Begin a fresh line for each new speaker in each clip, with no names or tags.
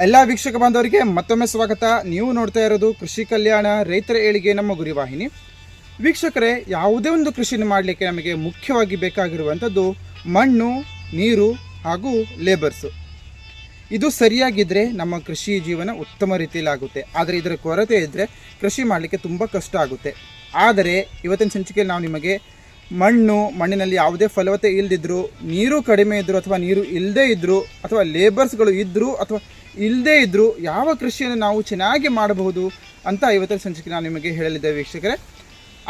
ಎಲ್ಲ ವೀಕ್ಷಕ ಬಾಂಧವರಿಗೆ ಮತ್ತೊಮ್ಮೆ ಸ್ವಾಗತ. ನೀವು ನೋಡ್ತಾ ಇರೋದು ಕೃಷಿ ಕಲ್ಯಾಣ ರೈತರ ಏಳಿಗೆ ನಮ್ಮ ಗುರಿ ವಾಹಿನಿ. ವೀಕ್ಷಕರೇ, ಯಾವುದೇ ಒಂದು ಕೃಷಿನ ಮಾಡಲಿಕ್ಕೆ ನಮಗೆ ಮುಖ್ಯವಾಗಿ ಬೇಕಾಗಿರುವಂಥದ್ದು ಮಣ್ಣು, ನೀರು ಹಾಗೂ ಲೇಬರ್ಸು. ಇದು ಸರಿಯಾಗಿದ್ದರೆ ನಮ್ಮ ಕೃಷಿ ಜೀವನ ಉತ್ತಮ ರೀತಿಯಲ್ಲಿ ಆಗುತ್ತೆ. ಆದರೆ ಇದರ ಕೊರತೆ ಇದ್ದರೆ ಕೃಷಿ ಮಾಡಲಿಕ್ಕೆ ತುಂಬ ಕಷ್ಟ ಆಗುತ್ತೆ. ಆದರೆ ಇವತ್ತಿನ ಸಂಚಿಕೆಯಲ್ಲಿ ನಾವು ನಿಮಗೆ ಮಣ್ಣಿನಲ್ಲಿ ಯಾವುದೇ ಫಲವತ್ತೆ ಇಲ್ಲದಿದ್ದರೂ, ನೀರು ಕಡಿಮೆ ಇದ್ದರೂ ಅಥವಾ ನೀರು ಇಲ್ಲದೇ ಇದ್ದರೂ ಅಥವಾ ಲೇಬರ್ಸ್ಗಳು ಇದ್ದರೂ ಅಥವಾ ಇಲ್ಲದೇ ಇದ್ದರೂ ಯಾವ ಕೃಷಿಯನ್ನು ನಾವು ಚೆನ್ನಾಗಿ ಮಾಡಬಹುದು ಅಂತ ಇವತ್ತಿನ ಸಂಚಿಕೆ ನಾನು ನಿಮಗೆ ಹೇಳಲಿದ್ದೇವೆ ವೀಕ್ಷಕರೇ.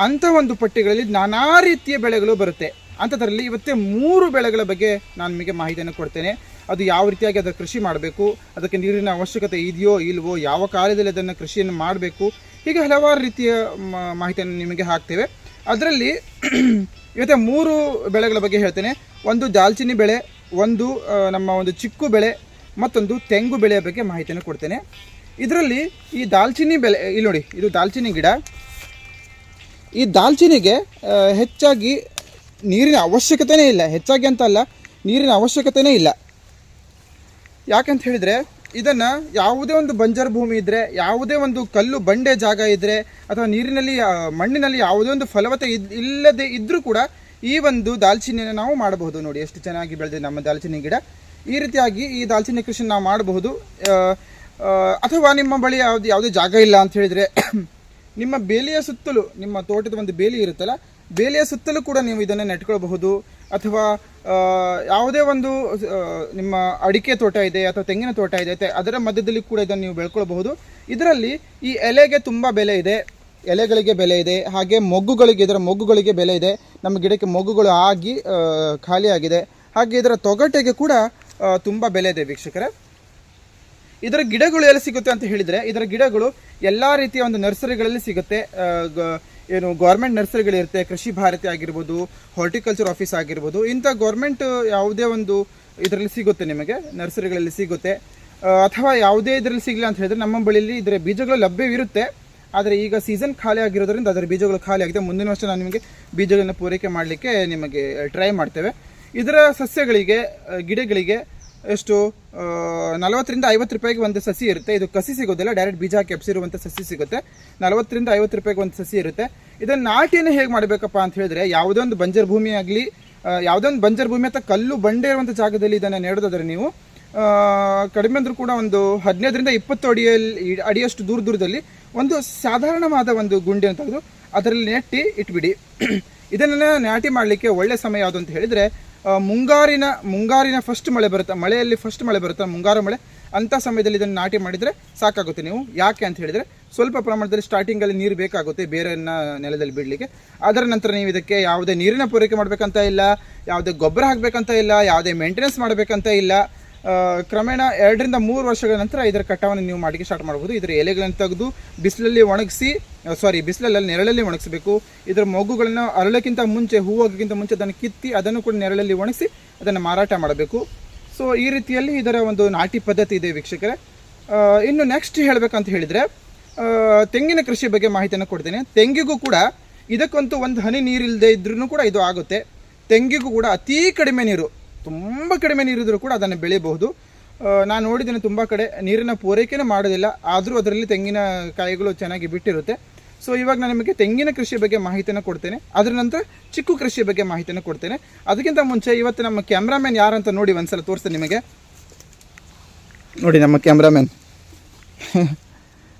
ಅಂಥ ಒಂದು ಪಟ್ಟಿಗಳಲ್ಲಿ ನಾನಾ ರೀತಿಯ ಬೆಳೆಗಳು ಬರುತ್ತೆ. ಅಂಥದ್ರಲ್ಲಿ ಇವತ್ತೇ 3 ಬೆಳೆಗಳ ಬಗ್ಗೆ ನಾನು ನಿಮಗೆ ಮಾಹಿತಿಯನ್ನು ಕೊಡ್ತೇನೆ. ಅದು ಯಾವ ರೀತಿಯಾಗಿ ಅದರ ಕೃಷಿ ಮಾಡಬೇಕು, ಅದಕ್ಕೆ ನೀರಿನ ಅವಶ್ಯಕತೆ ಇದೆಯೋ ಇಲ್ವೋ, ಯಾವ ಕಾಲದಲ್ಲಿ ಅದನ್ನು ಕೃಷಿಯನ್ನು ಮಾಡಬೇಕು, ಹೀಗೆ ಹಲವಾರು ರೀತಿಯ ಮಾಹಿತಿಯನ್ನು ನಿಮಗೆ ಹಾಕ್ತೇವೆ. ಅದರಲ್ಲಿ ಇವತ್ತೇ 3 ಬೆಳೆಗಳ ಬಗ್ಗೆ ಹೇಳ್ತೇನೆ. ಒಂದು ದಾಲ್ಚಿನ್ನಿ ಬೆಳೆ, ಒಂದು ನಮ್ಮ ಒಂದು ಚಿಕ್ಕು ಬೆಳೆ, ಮತ್ತೊಂದು ತೆಂಗು ಬೆಳೆಯ ಬಗ್ಗೆ ಮಾಹಿತಿಯನ್ನು ಕೊಡ್ತೇನೆ. ಇದರಲ್ಲಿ ಈ ದಾಲ್ಚಿನ್ನಿ ಬೆಳೆ ಇಲ್ಲಿ ನೋಡಿ, ಇದು ದಾಲ್ಚಿನ್ನಿ ಗಿಡ. ಈ ದಾಲ್ಚಿನ್ನಿಗೆ ಹೆಚ್ಚಾಗಿ ನೀರಿನ ಅವಶ್ಯಕತೆಯೇ ಇಲ್ಲ. ಹೆಚ್ಚಾಗಿ ಅಂತ ಅಲ್ಲ, ನೀರಿನ ಅವಶ್ಯಕತೆಯೇ ಇಲ್ಲ. ಯಾಕಂತ ಹೇಳಿದರೆ ಇದನ್ನು ಯಾವುದೇ ಒಂದು ಬಂಜರು ಭೂಮಿ ಇದ್ದರೆ, ಯಾವುದೇ ಒಂದು ಕಲ್ಲು ಬಂಡೆ ಜಾಗ ಇದ್ದರೆ, ಅಥವಾ ಮಣ್ಣಿನಲ್ಲಿ ಯಾವುದೇ ಒಂದು ಫಲವತ್ತೆ ಇಲ್ಲದೆ ಇದ್ದರೂ ಕೂಡ ಈ ಒಂದು ದಾಲ್ಚಿನ್ನಿಯನ್ನು ನಾವು ಮಾಡಬಹುದು. ನೋಡಿ ಎಷ್ಟು ಚೆನ್ನಾಗಿ ಬೆಳೆದಿದೆ ನಮ್ಮ ದಾಲ್ಚಿನ್ನಿ ಗಿಡ. ಈ ರೀತಿಯಾಗಿ ಈ ದಾಲ್ಚಿನ್ನಿ ಕೃಷಿ ನಾವು ಮಾಡಬಹುದು. ಅಥವಾ ನಿಮ್ಮ ಬಳಿ ಯಾವುದೇ ಜಾಗ ಇಲ್ಲ ಅಂತ ಹೇಳಿದರೆ ನಿಮ್ಮ ಬೇಲಿಯ ಸುತ್ತಲೂ, ನಿಮ್ಮ ತೋಟದ ಒಂದು ಬೇಲಿ ಇರುತ್ತಲ್ಲ, ಬೇಲಿಯ ಸುತ್ತಲೂ ಕೂಡ ನೀವು ಇದನ್ನು ನೆಟ್ಕೊಳ್ಬಹುದು. ಅಥವಾ ಯಾವುದೇ ಒಂದು ನಿಮ್ಮ ಅಡಿಕೆ ತೋಟ ಇದೆ ಅಥವಾ ತೆಂಗಿನ ತೋಟ ಇದೆ, ಅದರ ಮಧ್ಯದಲ್ಲಿ ಕೂಡ ಇದನ್ನು ನೀವು ಬೆಳ್ಕೊಳ್ಬಹುದು. ಇದರಲ್ಲಿ ಈ ಎಲೆಗೆ ತುಂಬ ಬೆಲೆ ಇದೆ, ಎಲೆಗಳಿಗೆ ಬೆಲೆ ಇದೆ. ಹಾಗೆ ಇದರ ಮೊಗ್ಗುಗಳಿಗೆ ಬೆಲೆ ಇದೆ. ನಮ್ಮ ಗಿಡಕ್ಕೆ ಮೊಗ್ಗುಗಳು ಆಗಿ ಖಾಲಿಯಾಗಿದೆ. ಹಾಗೆ ಇದರ ತೊಗಟೆಗೆ ಕೂಡ ತುಂಬ ಬೆಲೆ ಇದೆ ವೀಕ್ಷಕರೇ. ಇದರ ಗಿಡಗಳು ಎಲ್ಲಿ ಸಿಗುತ್ತೆ ಅಂತ ಹೇಳಿದರೆ, ಇದರ ಗಿಡಗಳು ಎಲ್ಲ ರೀತಿಯ ಒಂದು ನರ್ಸರಿಗಳಲ್ಲಿ ಸಿಗುತ್ತೆ. ಗೌರ್ಮೆಂಟ್ ನರ್ಸರಿಗಳಿರುತ್ತೆ, ಕೃಷಿ ಭಾರತಿ ಆಗಿರ್ಬೋದು, ಹಾರ್ಟಿಕಲ್ಚರ್ ಆಫೀಸ್ ಆಗಿರ್ಬೋದು, ಇಂಥ ಗೌರ್ಮೆಂಟ್ ಯಾವುದೇ ಒಂದು ಇದರಲ್ಲಿ ಸಿಗುತ್ತೆ, ನಿಮಗೆ ನರ್ಸರಿಗಳಲ್ಲಿ ಸಿಗುತ್ತೆ. ಅಥವಾ ಯಾವುದೇ ಇದರಲ್ಲಿ ಸಿಗಲಿಲ್ಲ ಅಂತ ಹೇಳಿದರೆ ನಮ್ಮ ಬಳಿಯಲ್ಲಿ ಇದರ ಬೀಜಗಳು ಲಭ್ಯವಿರುತ್ತೆ. ಆದರೆ ಈಗ ಸೀಸನ್ ಖಾಲಿ ಆಗಿರೋದ್ರಿಂದ ಅದರ ಬೀಜಗಳು ಖಾಲಿ ಆಗಿದೆ. ಮುಂದಿನ ವರ್ಷ ನಾನು ನಿಮಗೆ ಬೀಜಗಳನ್ನು ಪೂರೈಕೆ ಮಾಡಲಿಕ್ಕೆ ನಿಮಗೆ ಟ್ರೈ ಮಾಡ್ತೇವೆ. ಇದರ ಸಸ್ಯಗಳಿಗೆ, ಗಿಡಗಳಿಗೆ ಎಷ್ಟು 40 ರಿಂದ 50 ರೂಪಾಯಿಗೆ ಒಂದು ಸಸಿ ಇರುತ್ತೆ. ಇದು ಕಸಿ ಸಿಗೋದಿಲ್ಲ, ಡೈರೆಕ್ಟ್ ಬೀಜ ಹಾಕಿ ಎಪ್ಸಿರುವಂಥ ಸಸಿ ಸಿಗುತ್ತೆ. 40 ರಿಂದ 50 ರೂಪಾಯಿಗೆ ಒಂದು ಸಸಿ ಇರುತ್ತೆ. ಇದನ್ನು ನಾಟಿಯನ್ನು ಹೇಗೆ ಮಾಡಬೇಕಪ್ಪ ಅಂತ ಹೇಳಿದ್ರೆ, ಯಾವುದೇ ಒಂದು ಬಂಜರು ಭೂಮಿ ಆಗಲಿ, ಯಾವುದೇ ಒಂದು ಬಂಜರು ಭೂಮಿ ಅಥವಾ ಕಲ್ಲು ಬಂಡೆ ಇರುವಂಥ ಜಾಗದಲ್ಲಿ ಇದನ್ನು ನೆಡೋದಾದರೆ ನೀವು ಕಡಿಮೆ ಅಂದರೂ ಕೂಡ ಒಂದು 15 ರಿಂದ 20 ಅಡಿಯಷ್ಟು ದೂರದಲ್ಲಿ ಒಂದು ಸಾಧಾರಣವಾದ ಒಂದು ಗುಂಡಿಯನ್ನು ತೆಗೆದು ಅದರಲ್ಲಿ ನೆಟ್ಟಿ ಇಟ್ಬಿಡಿ. ಇದನ್ನು ನಾಟಿ ಮಾಡಲಿಕ್ಕೆ ಒಳ್ಳೆ ಸಮಯ ಯಾವುದು ಅಂತ ಹೇಳಿದರೆ, ಮುಂಗಾರಿನ ಫಸ್ಟ್ ಮಳೆ ಬರುತ್ತೆ, ಮಳೆಯಲ್ಲಿ ಫಸ್ಟ್ ಮಳೆ ಬರುತ್ತೆ, ಮುಂಗಾರು ಮಳೆ. ಅಂಥ ಸಮಯದಲ್ಲಿ ಇದನ್ನು ನಾಟಿ ಮಾಡಿದರೆ ಸಾಕಾಗುತ್ತೆ ನೀವು. ಯಾಕೆ ಅಂತ ಹೇಳಿದರೆ, ಸ್ವಲ್ಪ ಪ್ರಮಾಣದಲ್ಲಿ ಸ್ಟಾರ್ಟಿಂಗಲ್ಲಿ ನೀರು ಬೇಕಾಗುತ್ತೆ ಬೇರನ್ನು ನೆಲದಲ್ಲಿ ಬಿಡಲಿಕ್ಕೆ. ಅದರ ನಂತರ ನೀವು ಇದಕ್ಕೆ ಯಾವುದೇ ನೀರಿನ ಪೂರೈಕೆ ಮಾಡಬೇಕಂತ ಇಲ್ಲ, ಯಾವುದೇ ಗೊಬ್ಬರ ಹಾಕಬೇಕಂತ ಇಲ್ಲ, ಯಾವುದೇ ಮೇಂಟೆನೆನ್ಸ್ ಮಾಡಬೇಕಂತ ಇಲ್ಲ. ಕ್ರಮೇಣ 2 ರಿಂದ 3 ವರ್ಷಗಳ ನಂತರ ಇದರ ಕಟಾವನ್ನು ನೀವು ಮಾಡಲಿಕ್ಕೆ ಸ್ಟಾರ್ಟ್ ಮಾಡ್ಬೋದು. ಇದರ ಎಲೆಗಳನ್ನು ತೆಗೆದು ಬಿಸಿಲಲ್ಲಿ ನೆರಳಲ್ಲಿ ಒಣಗಿಸಬೇಕು. ಇದರ ಮೊಗ್ಗುಗಳನ್ನು ಅರಳಕ್ಕಿಂತ ಮುಂಚೆ, ಹೂವಾಗೋಕ್ಕಿಂತ ಮುಂಚೆ ಅದನ್ನು ಕಿತ್ತಿ ಅದನ್ನು ಕೂಡ ನೆರಳಲ್ಲಿ ಒಣಗಿಸಿ ಅದನ್ನು ಮಾರಾಟ ಮಾಡಬೇಕು. ಸೊ ಈ ರೀತಿಯಲ್ಲಿ ಇದರ ಒಂದು ನಾಟಿ ಪದ್ಧತಿ ಇದೆ ವೀಕ್ಷಕರೇ. ಇನ್ನು ನೆಕ್ಸ್ಟ್ ಹೇಳಬೇಕಂತ ಹೇಳಿದರೆ, ತೆಂಗಿನ ಕೃಷಿ ಬಗ್ಗೆ ಮಾಹಿತಿಯನ್ನು ಕೊಡ್ತೇನೆ. ತೆಂಗಿಗೂ ಕೂಡ ಇದಕ್ಕಂತೂ ಒಂದು ಹನಿ ನೀರಿಲ್ಲದೆ ಇದ್ರೂ ಕೂಡ ಇದು ಆಗುತ್ತೆ. ತೆಂಗಿಗೂ ಕೂಡ ಅತೀ ಕಡಿಮೆ ನೀರು, ತುಂಬ ಕಡಿಮೆ ನೀರಿದ್ರೂ ಕೂಡ ಅದನ್ನು ಬೆಳೆಯಬಹುದು. ನಾನು ನೋಡಿದ್ದೇನೆ ತುಂಬ ಕಡೆ ನೀರಿನ ಪೂರೈಕೆನೇ ಮಾಡೋದಿಲ್ಲ, ಆದರೂ ಅದರಲ್ಲಿ ತೆಂಗಿನ ಕಾಯಿಗಳು ಚೆನ್ನಾಗಿ ಬಿಟ್ಟಿರುತ್ತೆ. ಸೊ ಇವಾಗ ನಾನು ನಿಮಗೆ ತೆಂಗಿನ ಕೃಷಿ ಬಗ್ಗೆ ಮಾಹಿತಿಯನ್ನು ಕೊಡ್ತೇನೆ. ಅದರ ನಂತರ ಚಿಕ್ಕು ಕೃಷಿ ಬಗ್ಗೆ ಮಾಹಿತಿಯನ್ನು ಕೊಡ್ತೇನೆ. ಅದಕ್ಕಿಂತ ಮುಂಚೆ ಇವತ್ತು ನಮ್ಮ ಕ್ಯಾಮ್ರಾಮ್ಯಾನ್ ಯಾರಂತ ನೋಡಿ ಒಂದ್ಸಲ ತೋರಿಸ್ತೇನೆ ನಿಮಗೆ. ನೋಡಿ ನಮ್ಮ ಕ್ಯಾಮ್ರಾಮ್ಯಾನ್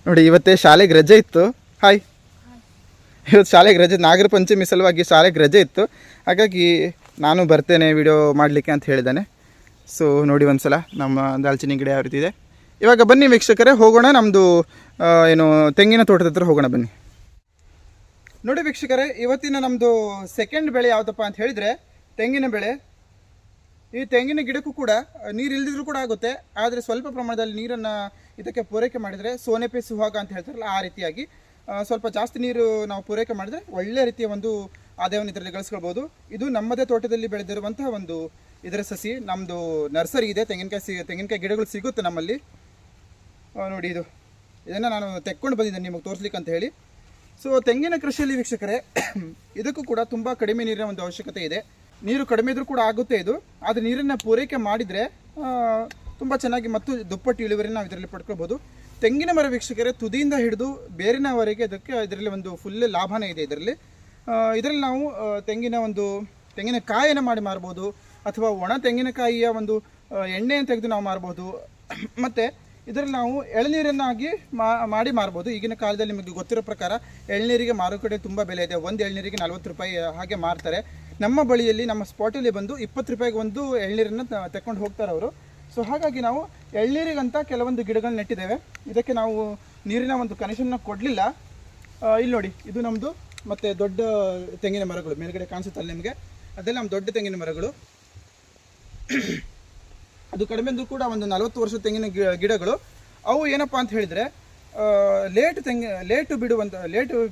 ನೋಡಿ, ಇವತ್ತೇ ಶಾಲೆಗೆ ರಜೆ ಇತ್ತು. ಹಾಯ್, ಇವತ್ತು ಶಾಲೆಗೆ ರಜೆ, ನಾಗರ ಪಂಚಮಿ ಸಲುವಾಗಿ ಶಾಲೆಗೆ ರಜೆ ಇತ್ತು. ಹಾಗಾಗಿ ನಾನು ಬರ್ತೇನೆ ವಿಡಿಯೋ ಮಾಡಲಿಕ್ಕೆ ಅಂತ ಹೇಳಿದ್ದಾನೆ. ಸೊ ನೋಡಿ ಒಂದ್ಸಲ ನಮ್ಮ ದಾಲ್ಚಿನ್ನಿ ಗಿಡ ಯಾವ ರೀತಿ ಇದೆ. ಇವಾಗ ಬನ್ನಿ ವೀಕ್ಷಕರೇ, ಹೋಗೋಣ ನಮ್ಮದು ತೆಂಗಿನ ತೋಟದ ಹತ್ರ ಹೋಗೋಣ ಬನ್ನಿ. ನೋಡಿ ವೀಕ್ಷಕರೇ, ಇವತ್ತಿನ ನಮ್ಮದು ಸೆಕೆಂಡ್ ಬೆಳೆ ಯಾವುದಪ್ಪ ಅಂತ ಹೇಳಿದರೆ ತೆಂಗಿನ ಬೆಳೆ. ಈ ತೆಂಗಿನ ಗಿಡಕ್ಕೂ ಕೂಡ ನೀರು ಇಲ್ದಿದ್ರೂ ಕೂಡ ಆಗುತ್ತೆ. ಆದರೆ ಸ್ವಲ್ಪ ಪ್ರಮಾಣದಲ್ಲಿ ನೀರನ್ನು ಇದಕ್ಕೆ ಪೂರೈಕೆ ಮಾಡಿದರೆ, ಸೋನೆಪೆ ಸುಹಾಗ ಅಂತ ಹೇಳ್ತಾರಲ್ಲ ಆ ರೀತಿಯಾಗಿ ಸ್ವಲ್ಪ ಜಾಸ್ತಿ ನೀರು ನಾವು ಪೂರೈಕೆ ಮಾಡಿದರೆ ಒಳ್ಳೆ ರೀತಿಯ ಒಂದು ಆದಾಯವನ್ನು ಇದರಲ್ಲಿ ಗಳಿಸ್ಕೊಳ್ಬೋದು. ಇದು ನಮ್ಮದೇ ತೋಟದಲ್ಲಿ ಬೆಳೆದಿರುವಂತಹ ಒಂದು ಇದರ ಸಸಿ. ನಮ್ಮದು ನರ್ಸರಿ ಇದೆ, ತೆಂಗಿನಕಾಯಿ ಗಿಡಗಳು ಸಿಗುತ್ತೆ ನಮ್ಮಲ್ಲಿ. ನೋಡಿ ಇದನ್ನು ನಾನು ತೆಕ್ಕೊಂಡು ಬಂದಿದ್ದೇನೆ ನಿಮಗೆ ತೋರಿಸ್ಲಿಕ್ಕೆ ಅಂತ ಹೇಳಿ. ಸೊ ತೆಂಗಿನ ಕೃಷಿಯಲ್ಲಿ ವೀಕ್ಷಕರೇ, ಇದಕ್ಕೂ ಕೂಡ ತುಂಬ ಕಡಿಮೆ ನೀರಿನ ಒಂದು ಅವಶ್ಯಕತೆ ಇದೆ. ನೀರು ಕಡಿಮೆ ಇದ್ರೂ ಕೂಡ ಆಗುತ್ತೆ ಇದು. ಆದರೆ ನೀರನ್ನು ಪೂರೈಕೆ ಮಾಡಿದರೆ ತುಂಬ ಚೆನ್ನಾಗಿ ಮತ್ತು ದುಪ್ಪಟ್ಟು ಇಳುವರಿ ನಾವು ಇದರಲ್ಲಿ ಪಡ್ಕೊಳ್ಬೋದು. ತೆಂಗಿನ ಮರ ವೀಕ್ಷಕರೇ ತುದಿಯಿಂದ ಹಿಡಿದು ಬೇರಿನವರೆಗೆ ಇದರಲ್ಲಿ ಒಂದು ಫುಲ್ ಲಾಭನೇ ಇದೆ. ಇದರಲ್ಲಿ ನಾವು ತೆಂಗಿನಕಾಯಿಯನ್ನು ಮಾಡಿ ಮಾರ್ಬೋದು, ಅಥವಾ ಒಣ ತೆಂಗಿನಕಾಯಿಯ ಒಂದು ಎಣ್ಣೆಯನ್ನು ತೆಗೆದು ನಾವು ಮಾರ್ಬೋದು. ಮತ್ತು ಇದರಲ್ಲಿ ನಾವು ಎಳನೀರನ್ನಾಗಿ ಮಾಡಿ ಮಾರ್ಬೋದು. ಈಗಿನ ಕಾಲದಲ್ಲಿ ನಿಮಗೆ ಗೊತ್ತಿರೋ ಪ್ರಕಾರ ಎಳನೀರಿಗೆ ಮಾರುಕಟ್ಟೆ ತುಂಬ ಬೆಲೆ ಇದೆ. ಒಂದು ಎಳನೀರಿಗೆ 40 ರೂಪಾಯಿ ಹಾಗೆ ಮಾರ್ತಾರೆ. ನಮ್ಮ ಬಳಿಯಲ್ಲಿ ನಮ್ಮ ಸ್ಪಾಟಲ್ಲಿ ಬಂದು 20 ರೂಪಾಯಿಗೆ ಒಂದು ಎಳನೀರನ್ನು ತಗೊಂಡು ಹೋಗ್ತಾರೆ ಅವರು. ಸೊ ಹಾಗಾಗಿ ನಾವು ಎಳನೀರಿಗಂತ ಕೆಲವೊಂದು ಗಿಡಗಳನ್ನ ನೆಟ್ಟಿದ್ದೇವೆ. ಇದಕ್ಕೆ ನಾವು ನೀರಿನ ಒಂದು ಕನೆಕ್ಷನ್ನ ಕೊಡಲಿಲ್ಲ. ಇಲ್ಲಿ ನೋಡಿ, ಇದು ನಮ್ಮದು ಮತ್ತು ದೊಡ್ಡ ತೆಂಗಿನ ಮರಗಳು ಮೇಲ್ಗಡೆ ಕಾಣಿಸುತ್ತಲ್ಲ ನಿಮಗೆ, ಅದೆಲ್ಲ ನಮ್ಮ ದೊಡ್ಡ ತೆಂಗಿನ ಮರಗಳು. ಅದು ಕಡಿಮೆ ಅಂದರೂ ಕೂಡ ಒಂದು 40 ವರ್ಷದ ತೆಂಗಿನ ಗಿಡಗಳು. ಅವು ಏನಪ್ಪ ಅಂತ ಹೇಳಿದರೆ ಲೇಟ್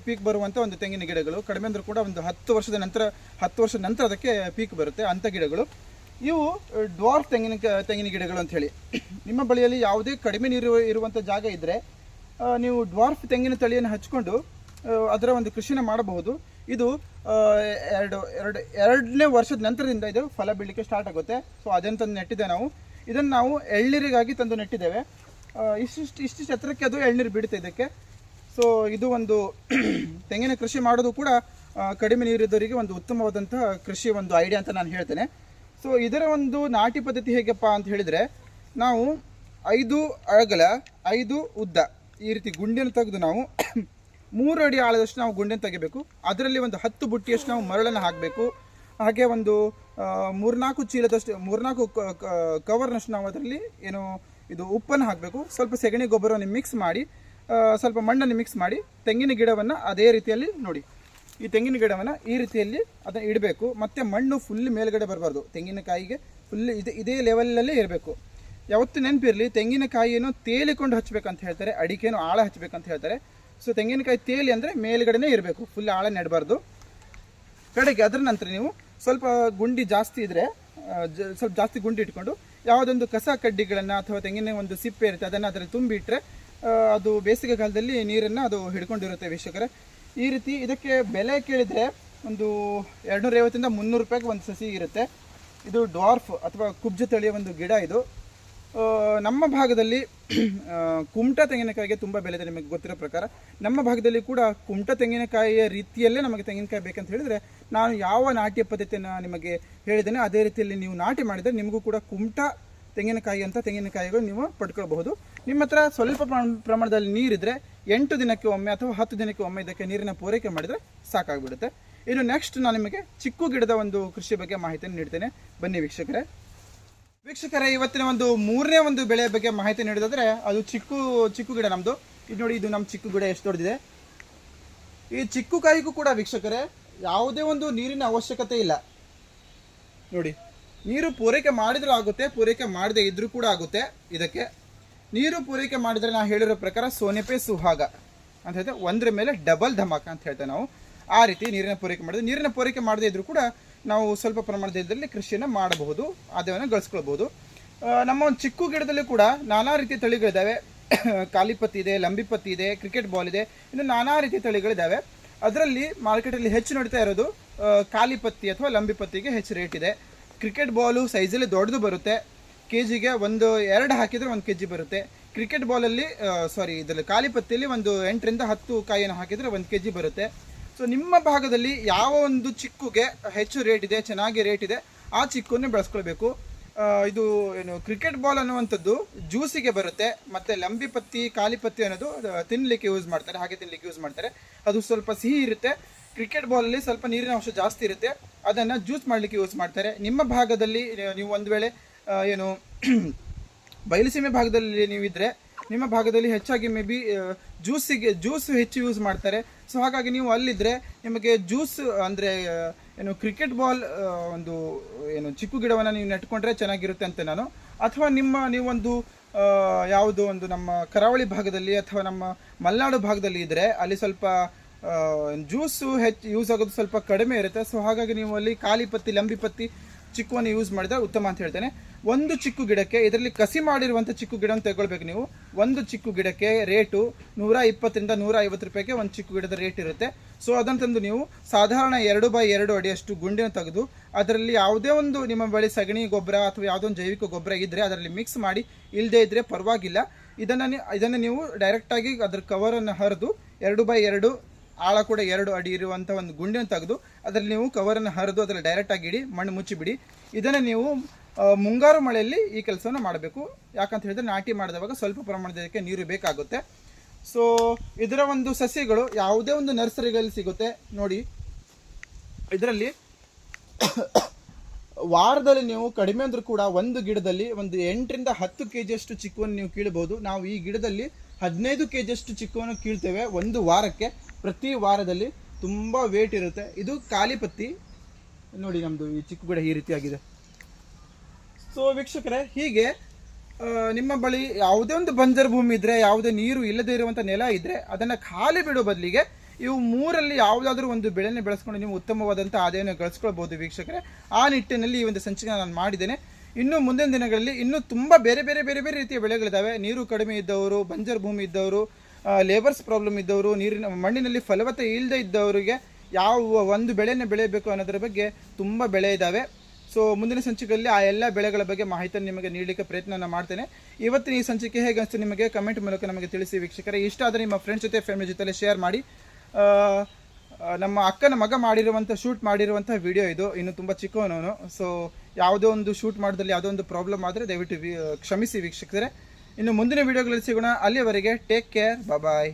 ಪೀಕ್ ಬರುವಂಥ ಒಂದು ತೆಂಗಿನ ಗಿಡಗಳು. ಕಡಿಮೆ ಅಂದರೂ ಕೂಡ ಒಂದು 10 ವರ್ಷದ ನಂತರ ಅದಕ್ಕೆ ಪೀಕ್ ಬರುತ್ತೆ ಅಂಥ ಗಿಡಗಳು. ಇವು ಡ್ವಾರ್ಫ್ ತೆಂಗಿನ ಗಿಡಗಳು ಅಂತ ಹೇಳಿ. ನಿಮ್ಮ ಬಳಿಯಲ್ಲಿ ಯಾವುದೇ ಕಡಿಮೆ ನೀರು ಇರುವಂಥ ಜಾಗ ಇದ್ದರೆ ನೀವು ಡ್ವಾರ್ಫ್ ತೆಂಗಿನ ತಳಿಯನ್ನು ಹಚ್ಕೊಂಡು ಅದರ ಒಂದು ಕೃಷಿನ ಮಾಡಬಹುದು. ಇದು ಎರಡನೇ ವರ್ಷದ ನಂತರದಿಂದ ಇದು ಫಲ ಬೀಳಲಿಕ್ಕೆ ಸ್ಟಾರ್ಟ್ ಆಗುತ್ತೆ. ಸೊ ಅದನ್ನು ತಂದು ನೆಟ್ಟಿದ್ದೆ ನಾವು. ಇದನ್ನು ನಾವು ಎಳ್ನೀರಿಗಾಗಿ ತಂದು ನೆಟ್ಟಿದ್ದೇವೆ. ಇಷ್ಟಿಷ್ಟು ಎತ್ತರಕ್ಕೆ ಅದು ಎಳ್ನೀರು ಬಿಡುತ್ತೆ ಇದಕ್ಕೆ. ಸೊ ಇದು ಒಂದು ತೆಂಗಿನ ಕೃಷಿ ಮಾಡೋದು ಕೂಡ ಕಡಿಮೆ ನೀರಿದ್ದವರಿಗೆ ಒಂದು ಉತ್ತಮವಾದಂತಹ ಕೃಷಿ ಒಂದು ಐಡಿಯಾ ಅಂತ ನಾನು ಹೇಳ್ತೇನೆ. ಸೊ ಇದರ ಒಂದು ನಾಟಿ ಪದ್ಧತಿ ಹೇಗಪ್ಪ ಅಂತ ಹೇಳಿದರೆ, ನಾವು 5 ಅಗಲ 5 ಉದ್ದ ಈ ರೀತಿ ಗುಂಡಿಯನ್ನು ತೆಗೆದು ನಾವು 3 ಅಡಿ ಆಳದಷ್ಟು ನಾವು ಗುಂಡಿಯನ್ನು ತೆಗಿಬೇಕು. ಅದರಲ್ಲಿ ಒಂದು 10 ಬುಟ್ಟಿಯಷ್ಟು ನಾವು ಮರಳನ್ನು ಹಾಕಬೇಕು. ಹಾಗೆ ಒಂದು 3-4 ಚೀಲದಷ್ಟು 3-4 ಕವರ್ನಷ್ಟು ನಾವು ಅದರಲ್ಲಿ ಇದು ಉಪ್ಪನ್ನು ಹಾಕಬೇಕು. ಸ್ವಲ್ಪ ಸೆಗಣಿ ಗೊಬ್ಬರವನ್ನು ಮಿಕ್ಸ್ ಮಾಡಿ, ಸ್ವಲ್ಪ ಮಣ್ಣನ್ನು ಮಿಕ್ಸ್ ಮಾಡಿ ತೆಂಗಿನ ಗಿಡವನ್ನು ಅದೇ ರೀತಿಯಲ್ಲಿ ನೋಡಿ, ಈ ತೆಂಗಿನ ಗಿಡವನ್ನು ಈ ರೀತಿಯಲ್ಲಿ ಅದನ್ನು ಇಡಬೇಕು. ಮತ್ತು ಮಣ್ಣು ಫುಲ್ ಮೇಲ್ಗಡೆ ಬರಬಾರ್ದು. ತೆಂಗಿನಕಾಯಿಗೆ ಫುಲ್ ಇದೇ ಲೆವೆಲಲ್ಲೇ ಇರಬೇಕು. ಯಾವತ್ತೂ ನೆನಪಿರಲಿ, ತೆಂಗಿನಕಾಯಿಯನ್ನು ತೇಲಿಕೊಂಡು ಹಚ್ಚಬೇಕಂತ ಹೇಳ್ತಾರೆ, ಅಡಿಕೆಯನ್ನು ಆಳ ಹಚ್ಚಬೇಕಂತ ಹೇಳ್ತಾರೆ. ಸೊ ತೆಂಗಿನಕಾಯಿ ತೇಲಿ ಅಂದರೆ ಮೇಲ್ಗಡೆನೇ ಇರಬೇಕು, ಫುಲ್ ಆಳ ನೆಡಬಾರ್ದು. ಕಡೆಗೆ ಅದರ ನಂತರ ನೀವು ಸ್ವಲ್ಪ ಗುಂಡಿ ಜಾಸ್ತಿ ಇದ್ದರೆ ಸ್ವಲ್ಪ ಜಾಸ್ತಿ ಗುಂಡಿ ಇಟ್ಕೊಂಡು ಯಾವುದೊಂದು ಕಸ ಕಡ್ಡಿಗಳನ್ನು ಅಥವಾ ತೆಂಗಿನ ಒಂದು ಸಿಪ್ಪೆ ಇರುತ್ತೆ ಅದನ್ನು ಅದರಲ್ಲಿ ತುಂಬಿಟ್ರೆ ಅದು ಬೇಸಿಗೆ ಕಾಲದಲ್ಲಿ ನೀರನ್ನು ಅದು ಹಿಡ್ಕೊಂಡಿರುತ್ತೆ ವೀಕ್ಷಕರೇ. ಈ ರೀತಿ ಇದಕ್ಕೆ ಬೆಲೆ ಕೇಳಿದರೆ ಒಂದು 250 - 300 ರೂಪಾಯಿಗೆ ಒಂದು ಸಸಿ ಇರುತ್ತೆ. ಇದು ಡ್ವಾರ್ಫ್ ಅಥವಾ ಕುಬ್ಜ ತಳಿಯ ಒಂದು ಗಿಡ. ಇದು ನಮ್ಮ ಭಾಗದಲ್ಲಿ ಕುಮಟಾ ತೆಂಗಿನಕಾಯಿಗೆ ತುಂಬ ಬೆಲೆ ಇದೆ. ನಿಮಗೆ ಗೊತ್ತಿರೋ ಪ್ರಕಾರ ನಮ್ಮ ಭಾಗದಲ್ಲಿ ಕೂಡ ಕುಮಟಾ ತೆಂಗಿನಕಾಯಿಯ ರೀತಿಯಲ್ಲೇ ನಮಗೆ ತೆಂಗಿನಕಾಯಿ ಬೇಕಂತ ಹೇಳಿದರೆ ನಾನು ಯಾವ ನಾಟಿ ಪದ್ಧತಿಯನ್ನು ನಿಮಗೆ ಹೇಳಿದ್ದೇನೆ ಅದೇ ರೀತಿಯಲ್ಲಿ ನೀವು ನಾಟಿ ಮಾಡಿದರೆ ನಿಮಗೂ ಕೂಡ ಕುಮಟಾ ತೆಂಗಿನಕಾಯಿಗಳು ನೀವು ಪಡ್ಕೊಳ್ಬಹುದು. ನಿಮ್ಮ ಹತ್ರ ಸ್ವಲ್ಪ ಪ್ರಮಾಣದಲ್ಲಿ ನೀರಿದ್ರೆ 8 ದಿನಕ್ಕೆ ಒಮ್ಮೆ ಅಥವಾ 10 ದಿನಕ್ಕೆ ಒಮ್ಮೆ ಇದಕ್ಕೆ ನೀರಿನ ಪೂರೈಕೆ ಮಾಡಿದರೆ ಸಾಕಾಗ್ಬಿಡುತ್ತೆ. ಇನ್ನು ನೆಕ್ಸ್ಟ್ ನಾನು ನಿಮಗೆ ಚಿಕ್ಕು ಗಿಡದ ಒಂದು ಕೃಷಿ ಬಗ್ಗೆ ಮಾಹಿತಿಯನ್ನು ನೀಡ್ತೇನೆ. ಬನ್ನಿ ವೀಕ್ಷಕರೇ, ಇವತ್ತಿನ ಒಂದು 3ನೇ ಒಂದು ಬೆಳೆ ಬಗ್ಗೆ ಮಾಹಿತಿ ನೀಡೋದಾದ್ರೆ ಅದು ಚಿಕ್ಕು ಗಿಡ ನಮ್ಮದು. ಇದು ನೋಡಿ, ಇದು ನಮ್ಮ ಚಿಕ್ಕು ಗಿಡ ಎಷ್ಟು ದೊಡ್ಡದಿದೆ. ಈ ಚಿಕ್ಕು ಕಾಯಿಗೂ ಕೂಡ ವೀಕ್ಷಕರೇ ಯಾವುದೇ ಒಂದು ನೀರಿನ ಅವಶ್ಯಕತೆ ಇಲ್ಲ. ನೋಡಿ, ನೀರು ಪೂರೈಕೆ ಮಾಡಿದ್ರೂ ಆಗುತ್ತೆ, ಪೂರೈಕೆ ಮಾಡದೇ ಇದ್ರೂ ಕೂಡ ಆಗುತ್ತೆ. ಇದಕ್ಕೆ ನೀರು ಪೂರೈಕೆ ಮಾಡಿದರೆ ನಾವು ಹೇಳಿರೋ ಪ್ರಕಾರ ಸೋನೆಪೆ ಸುಹಾಗ ಅಂತ ಹೇಳ್ತೇವೆ, ಒಂದರ ಮೇಲೆ ಡಬಲ್ ಧಮಾಕ ಅಂತ ಹೇಳ್ತೇವೆ ನಾವು. ಆ ರೀತಿ ನೀರಿನ ಪೂರೈಕೆ ಮಾಡಿದ್ರೆ, ನೀರಿನ ಪೂರೈಕೆ ಮಾಡದೇ ಇದ್ರೂ ಕೂಡ ನಾವು ಸ್ವಲ್ಪ ಪ್ರಮಾಣದಲ್ಲಿ ಕೃಷಿಯನ್ನು ಮಾಡಬಹುದು, ಆದಾಯವನ್ನು ಗಳಿಸ್ಕೊಳ್ಬಹುದು. ನಮ್ಮ ಒಂದು ಚಿಕ್ಕು ಗಿಡದಲ್ಲಿ ಕೂಡ ನಾನಾ ರೀತಿಯ ತಳಿಗಳಿದ್ದಾವೆ. ಕಾಲಿಪತ್ತಿ ಇದೆ, ಲಂಬಿಪತ್ತಿ ಇದೆ, ಕ್ರಿಕೆಟ್ ಬಾಲ್ ಇದೆ, ಇನ್ನು ನಾನಾ ರೀತಿಯ ತಳಿಗಳಿದ್ದಾವೆ. ಅದರಲ್ಲಿ ಮಾರ್ಕೆಟಲ್ಲಿ ಹೆಚ್ಚು ನೋಡ್ತಾ ಇರೋದು ಕಾಲಿಪತ್ತಿ ಅಥವಾ ಲಂಬಿಪತ್ತಿಗೆ ಹೆಚ್ಚು ರೇಟ್ ಇದೆ. ಕ್ರಿಕೆಟ್ ಬಾಲು ಸೈಜಲ್ಲಿ ದೊಡ್ಡದು ಬರುತ್ತೆ, ಕೆಜಿಗೆ 1-2 ಹಾಕಿದರೆ 1 kg ಬರುತ್ತೆ. ಕ್ರಿಕೆಟ್ ಬಾಲಲ್ಲಿ ಇದರಲ್ಲಿ ಕಾಲಿಪತ್ತಿಯಲ್ಲಿ ಒಂದು 8 ರಿಂದ 10 ಕಾಯಿಯನ್ನು ಹಾಕಿದರೆ 1 kg ಬರುತ್ತೆ. ಸೊ ನಿಮ್ಮ ಭಾಗದಲ್ಲಿ ಯಾವ ಒಂದು ಚಿಕ್ಕುಗೆ ಹೆಚ್ಚು ರೇಟ್ ಇದೆ, ಚೆನ್ನಾಗಿ ರೇಟ್ ಇದೆ, ಆ ಚಿಕ್ಕನ್ನೇ ಬೆಳೆಸ್ಕೊಳ್ಬೇಕು. ಇದು ಕ್ರಿಕೆಟ್ ಬಾಲ್ ಅನ್ನುವಂಥದ್ದು ಜ್ಯೂಸಿಗೆ ಬರುತ್ತೆ. ಮತ್ತು ಲಂಬಿಪತ್ತಿ, ಕಾಲಿಪತ್ತಿ ಅನ್ನೋದು ತಿನ್ನಲಿಕ್ಕೆ ಯೂಸ್ ಮಾಡ್ತಾರೆ. ಅದು ಸ್ವಲ್ಪ ಸಿಹಿ ಇರುತ್ತೆ. ಕ್ರಿಕೆಟ್ ಬಾಲಲ್ಲಿ ಸ್ವಲ್ಪ ನೀರಿನ ಅಂಶ ಜಾಸ್ತಿ ಇರುತ್ತೆ, ಅದನ್ನು ಜ್ಯೂಸ್ ಮಾಡಲಿಕ್ಕೆ ಯೂಸ್ ಮಾಡ್ತಾರೆ. ನಿಮ್ಮ ಭಾಗದಲ್ಲಿ ನೀವು ಒಂದು ವೇಳೆ ಬಯಲುಸೀಮೆ ಭಾಗದಲ್ಲಿ ನೀವಿದ್ದರೆ ನಿಮ್ಮ ಭಾಗದಲ್ಲಿ ಹೆಚ್ಚಾಗಿ ಮೇ ಬಿ ಜ್ಯೂಸ್ ಹೆಚ್ಚು ಯೂಸ್ ಮಾಡ್ತಾರೆ. ಸೊ ಹಾಗಾಗಿ ನೀವು ಅಲ್ಲಿದ್ದರೆ ನಿಮಗೆ ಜ್ಯೂಸ್ ಅಂದರೆ ಕ್ರಿಕೆಟ್ ಬಾಲ್ ಒಂದು ಚಿಕ್ಕು ಗಿಡವನ್ನು ನೀವು ನೆಟ್ಕೊಂಡ್ರೆ ಚೆನ್ನಾಗಿರುತ್ತೆ ಅಂತ ನಾನು. ಅಥವಾ ನೀವೊಂದು ಯಾವುದೋ ಒಂದು ನಮ್ಮ ಕರಾವಳಿ ಭಾಗದಲ್ಲಿ ಅಥವಾ ನಮ್ಮ ಮಲೆನಾಡು ಭಾಗದಲ್ಲಿ ಇದ್ದರೆ ಅಲ್ಲಿ ಸ್ವಲ್ಪ ಜ್ಯೂಸು ಹೆಚ್ಚು ಯೂಸ್ ಆಗೋದು ಸ್ವಲ್ಪ ಕಡಿಮೆ ಇರುತ್ತೆ. ಸೊ ಹಾಗಾಗಿ ನೀವು ಅಲ್ಲಿ ಕಾಲಿಪತ್ತಿ, ಲಂಬಿಪತ್ತಿ ಚಿಕ್ಕುವನ್ನು ಯೂಸ್ ಮಾಡಿದರೆ ಉತ್ತಮ ಅಂತ ಹೇಳ್ತೇನೆ. ಒಂದು ಚಿಕ್ಕು ಗಿಡಕ್ಕೆ, ಇದರಲ್ಲಿ ಕಸಿ ಮಾಡಿರುವಂಥ ಚಿಕ್ಕು ಗಿಡವನ್ನು ತಗೊಳ್ಬೇಕು ನೀವು. ಒಂದು ಚಿಕ್ಕು ಗಿಡಕ್ಕೆ ರೇಟು 120ರಿಂದ 150 ರೂಪಾಯಿಗೆ ಒಂದು ಚಿಕ್ಕು ಗಿಡದ ರೇಟ್ ಇರುತ್ತೆ. ಸೊ ಅದನ್ನು ತಂದು ನೀವು ಸಾಧಾರಣ 2x2 ಅಡಿಯಷ್ಟು ಗುಂಡಿನ ತೆಗೆದು ಅದರಲ್ಲಿ ಯಾವುದೇ ಒಂದು ನಿಮ್ಮ ಬಳಿ ಸಗಣಿ ಗೊಬ್ಬರ ಅಥವಾ ಯಾವುದೋ ಒಂದು ಜೈವಿಕ ಗೊಬ್ಬರ ಇದ್ದರೆ ಅದರಲ್ಲಿ ಮಿಕ್ಸ್ ಮಾಡಿ, ಇಲ್ಲದೇ ಇದ್ದರೆ ಪರವಾಗಿಲ್ಲ. ಇದನ್ನು ನೀವು ಡೈರೆಕ್ಟಾಗಿ ಅದರ ಕವರನ್ನು ಹರಿದು 2x2 ಆಳ ಕೂಡ 2 ಅಡಿ ಇರುವಂಥ ಒಂದು ಗುಂಡಿನ ತೆಗೆದು ಅದರಲ್ಲಿ ನೀವು ಕವರನ್ನು ಹರಿದು ಅದರಲ್ಲಿ ಡೈರೆಕ್ಟಾಗಿ ಇಡಿ, ಮಣ್ಣು ಮುಚ್ಚಿಬಿಡಿ. ಇದನ್ನು ನೀವು ಮುಂಗಾರು ಮಳೆಯಲ್ಲಿ ಈ ಕೆಲಸವನ್ನು ಮಾಡಬೇಕು. ಯಾಕಂತ ಹೇಳಿದ್ರೆ ನಾಟಿ ಮಾಡಿದವಾಗ ಸ್ವಲ್ಪ ಪ್ರಮಾಣದಕ್ಕೆ ನೀರು ಬೇಕಾಗುತ್ತೆ. ಸೊ ಇದರ ಒಂದು ಸಸ್ಯಗಳು ಯಾವುದೇ ಒಂದು ನರ್ಸರಿಗಳಲ್ಲಿ ಸಿಗುತ್ತೆ ನೋಡಿ. ಇದರಲ್ಲಿ ವಾರದಲ್ಲಿ ನೀವು ಕಡಿಮೆ ಅಂದರೂ ಕೂಡ ಒಂದು ಗಿಡದಲ್ಲಿ ಒಂದು 8ರಿಂದ 10 kg ಚಿಕ್ಕುವನ್ನು ನೀವು ಕೀಳಬಹುದು. ನಾವು ಈ ಗಿಡದಲ್ಲಿ 15 kg ಚಿಕ್ಕುವನ್ನು ಕೀಳ್ತೇವೆ ಒಂದು ವಾರಕ್ಕೆ. ಪ್ರತಿ ವಾರದಲ್ಲಿ ತುಂಬ ವೇಟ್ ಇರುತ್ತೆ. ಇದು ಕಾಲಿಪತ್ತಿ ನೋಡಿ, ನಮ್ಮದು ಈ ಚಿಕ್ಕು ಗಿಡ ಈ ರೀತಿಯಾಗಿದೆ. ಸೊ ವೀಕ್ಷಕರೇ, ಹೀಗೆ ನಿಮ್ಮ ಬಳಿ ಯಾವುದೇ ಒಂದು ಬಂಜರು ಭೂಮಿ ಇದ್ದರೆ, ಯಾವುದೇ ನೀರು ಇಲ್ಲದೇ ಇರುವಂಥ ನೆಲ ಇದ್ದರೆ ಅದನ್ನು ಖಾಲಿ ಬಿಡೋ ಬದಲಿಗೆ ಇವು ಮೂರಲ್ಲಿ ಯಾವುದಾದ್ರೂ ಒಂದು ಬೆಳೆನ ಬೆಳೆಸ್ಕೊಂಡು ನೀವು ಉತ್ತಮವಾದಂಥ ಆದಾಯವನ್ನು ಗಳಿಸ್ಕೊಳ್ಬೋದು ವೀಕ್ಷಕರೇ. ಆ ನಿಟ್ಟಿನಲ್ಲಿ ಈ ಒಂದು ಸಂಚಿಕೆ ನಾನು ಮಾಡಿದ್ದೇನೆ. ಇನ್ನು ಮುಂದಿನ ದಿನಗಳಲ್ಲಿ ಇನ್ನೂ ತುಂಬ ಬೇರೆ ಬೇರೆ ಬೇರೆ ಬೇರೆ ರೀತಿಯ ಬೆಳೆಗಳಿದ್ದಾವೆ. ನೀರು ಕಡಿಮೆ ಇದ್ದವರು, ಬಂಜರು ಭೂಮಿ ಇದ್ದವರು, ಲೇಬರ್ಸ್ ಪ್ರಾಬ್ಲಮ್ ಇದ್ದವರು, ನೀರಿನ ಮಣ್ಣಿನಲ್ಲಿ ಫಲವತ್ತತೆ ಇಲ್ಲದೆ ಇದ್ದವರಿಗೆ ಯಾವ ಒಂದು ಬೆಳೆಯನ್ನು ಬೆಳೆಯಬೇಕು ಅನ್ನೋದ್ರ ಬಗ್ಗೆ ತುಂಬ ಬೆಳೆ ಇದ್ದಾವೆ. ಸೊ ಮುಂದಿನ ಸಂಚಿಕೆಯಲ್ಲಿ ಆ ಎಲ್ಲ ಬೆಳೆಗಳ ಬಗ್ಗೆ ಮಾಹಿತಿಯನ್ನು ನಿಮಗೆ ನೀಡಲಿಕ್ಕೆ ಪ್ರಯತ್ನ ಮಾಡ್ತೇನೆ. ಇವತ್ತಿನ ಈ ಸಂಚಿಕೆ ಹೇಗೆ ಅನಿಸ್ತು ನಿಮಗೆ ಕಮೆಂಟ್ ಮೂಲಕ ನಮಗೆ ತಿಳಿಸಿ ವೀಕ್ಷಕರೇ. ಇಷ್ಟ ಆದರೆ ನಿಮ್ಮ ಫ್ರೆಂಡ್ಸ್ ಜೊತೆ, ಫ್ಯಾಮಿಲಿ ಜೊತೆ ಶೇರ್ ಮಾಡಿ. ನಮ್ಮ ಅಕ್ಕನ ಮಗ ಶೂಟ್ ಮಾಡಿರುವಂಥ ವಿಡಿಯೋ ಇದು. ಇನ್ನು ತುಂಬ ಚಿಕ್ಕವನವನು. ಸೊ ಯಾವುದೋ ಒಂದು ಶೂಟ್ ಮಾಡೋದ್ರಲ್ಲಿ ಯಾವುದೋ ಒಂದು ಪ್ರಾಬ್ಲಮ್ ಆದರೆ ದಯವಿಟ್ಟು ಕ್ಷಮಿಸಿ ವೀಕ್ಷಕರೇ. ಇನ್ನು ಮುಂದಿನ ವಿಡಿಯೋಗಳಲ್ಲಿ ಸಿಗೋಣ. ಅಲ್ಲಿಯವರೆಗೆ ಟೇಕ್ ಕೇರ್, ಬಾಯ್.